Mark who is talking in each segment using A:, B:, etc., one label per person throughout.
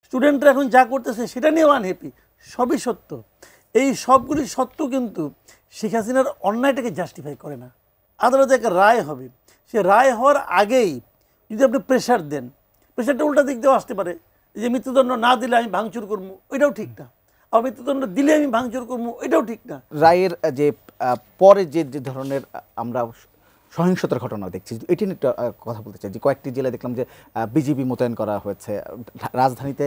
A: স্টুডেন্টরা এখন যা করতেছে সেটা নিয়েও আনহ্যাপি, সবই সত্য। এই সবগুলি সত্য কিন্তু শেখ হাসিনার অন্যায়টাকে জাস্টিফাই করে না। আদালতে একটা রায় হবে, সে রায় হওয়ার আগেই যদি আপনি প্রেশার দেন, প্রেশারটা উল্টা দিক দিয়েও আসতে পারে, যে মৃত্যুদণ্ড না দিলে আমি ভাঙচুর করবো, ওইটাও ঠিক না। আর মৃত্যুদণ্ড দিলে আমি ভাঙচুর করবো, এটাও ঠিক না।
B: রায়ের যে পরে যে যে ধরনের আমরা সহিংসতার ঘটনা দেখছি, এটি নিয়ে একটু কথা বলতে চাই। যে কয়েকটি জেলায় দেখলাম যে বিজিবি মোতায়েন করা হয়েছে, রাজধানীতে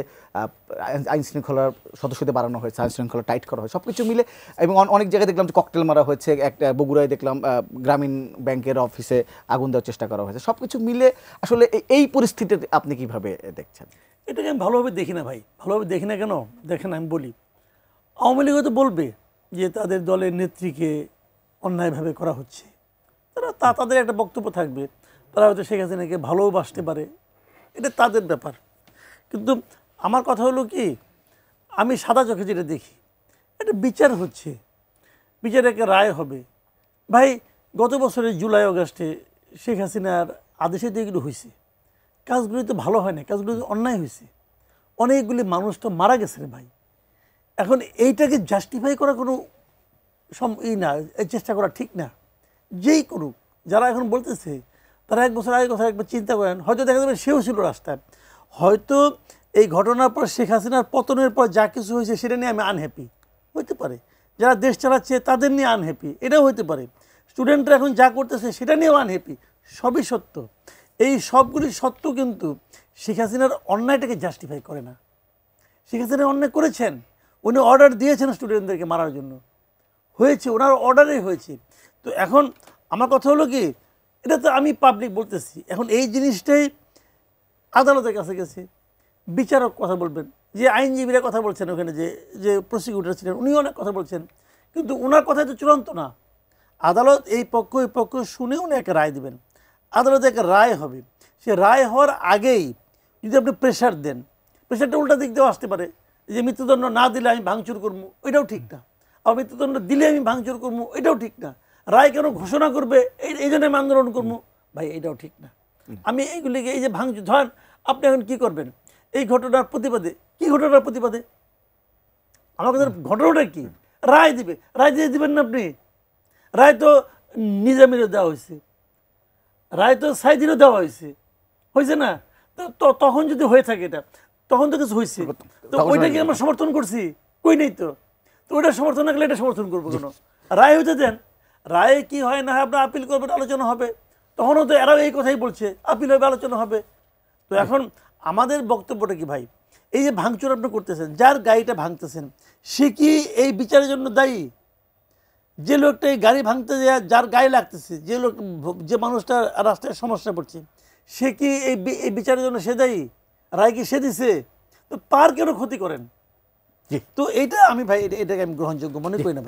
B: আইন শৃঙ্খলার সদস্যদের বাড়ানো হয়েছে, আইন শৃঙ্খলা টাইট করা হয়েছে, সব কিছু মিলে। এবং অনেক জায়গায় দেখলাম যে ককটেল মারা হয়েছে, একটা বগুড়ায় দেখলাম গ্রামীণ ব্যাংকের অফিসে আগুন দেওয়ার চেষ্টা করা হয়েছে। সব কিছু মিলে আসলে এই পরিস্থিতিতে আপনি কিভাবে দেখছেন?
A: এটাকে আমি ভালোভাবে দেখি না ভাই, ভালোভাবে দেখি না। কেন দেখেন, আমি বলি, আওয়ামী লীগ হয়তো বলবে যে তাদের দলের নেত্রীকে অন্যায়ভাবে করা হচ্ছে, তাদের একটা বক্তব্য থাকবে, তারা হয়তো শেখ হাসিনাকে ভালোবাসতে পারে, এটা তাদের ব্যাপার। কিন্তু আমার কথা হলো কি, আমি সাদা চোখে যেটা দেখি, এটা বিচার হচ্ছে, বিচারে একটা রায় হবে। ভাই, গত বছরের জুলাই আগস্টে শেখ হাসিনার আদেশে তো এগুলো হয়েছে, কাজগুলি তো ভালো হয় না, কাজগুলি তো অন্যায় হয়েছে, অনেকগুলি মানুষ তো মারা গেছে রে ভাই। এখন এইটাকে জাস্টিফাই করা কোনো না, চেষ্টা করা ঠিক না। যেই করুক, যারা এখন বলতেছে তারা 1 বছর আগে কথা একবার চিন্তা করেন, হয়তো দেখা যাবে সেও ছিল রাস্তায়, হয়তো এই ঘটনার পর শেখ হাসিনার পতনের পর যা কিছু হয়েছে সেটা নিয়ে আমি আনহ্যাপি, হইতে পারে। যারা দেশ চালাচ্ছে তাদের নিয়ে আনহ্যাপি, এটাও হইতে পারে। স্টুডেন্টরা এখন যা করতেছে সেটা নিয়েও আনহ্যাপি, সবই সত্য। এই সবগুলি সত্য কিন্তু শেখ হাসিনার অন্যায়টাকে জাস্টিফাই করে না। শেখ হাসিনা অন্যায় করেছেন, উনি অর্ডার দিয়েছেন স্টুডেন্টদেরকে মারার জন্য, হয়েছে, ওনার অর্ডারেই হয়েছে। তো এখন আমার কথা হলো কি, এটা তো আমি পাবলিক বলতেছি, এখন এই জিনিসটাই আদালতের কাছে গেছে, বিচারক কথা বলবেন, যে আইনজীবীরা কথা বলছেন ওখানে, যে যে প্রসিকিউটর ছিলেন উনি অনেক কথা বলছেন, কিন্তু ওনার কথাই তো চূড়ান্ত না। আদালত এই পক্ষ শুনে উনি একটা রায় দেবেন, আদালতে একটা রায় হবে, সে রায় হওয়ার আগেই যদি আপনি প্রেশার দেন, প্রেশারটা উল্টা দিক দিয়েও আসতে পারে, যে মৃত্যুদণ্ড না দিলে আমি ভাঙচুর করবো, ওইটাও ঠিক না। আর মৃত্যুদণ্ড দিলে আমি ভাঙচুর করবো, এটাও ঠিক না। রায় কেন ঘোষণা করবে এই জন্য আমি আন্দোলন করবো, ভাই এটাও ঠিক না। আমি এইগুলিকে, এই যে ভাঙচুর, ধরেন আপনি এখন কী করবেন এই ঘটনার প্রতিবাদে, কি ঘটনার প্রতিবাদে আমার কাছে ঘটনাটা কি, রায় দিবে, রায় দিয়ে দিবেন না আপনি? রায় তো নিজামীরও দেওয়া হয়েছে, রায় তো সাইদিরও দেওয়া হয়েছে, হয়েছে না? তো তখন যদি হয়ে থাকে, এটা তখন তো কিছু হয়েছে, তো ওইটাকে আমরা সমর্থন করছি, কই নেই তো। তো ওইটা সমর্থন না করলে এটা সমর্থন করবো কেন? রায় হইতে দেন, রায়ে কি হয় না হয় আপনার আপিল করবেন, আলোচনা হবে, তখনও তো এরাও এই কথাই বলছে, আপিল হবে, আলোচনা হবে। তো এখন আমাদের বক্তব্যটা কি ভাই, এই যে ভাঙচুর আপনি করতেছেন, যার গাড়িটা ভাঙতেছেন, সে কি এই বিচারের জন্য দায়ী? যে লোকটা এই গাড়ি ভাঙতে যায়, যার গায়ে লাগতেছে, যে মানুষটা রাস্তায় সমস্যা পড়ছে, সে কি এই বিচারের জন্য সে দায়ী? রায় কি সে দিছে? তো তার কেন ক্ষতি করেন? তো এইটা আমি ভাই, এটাকে আমি গ্রহণযোগ্য মনে করি না।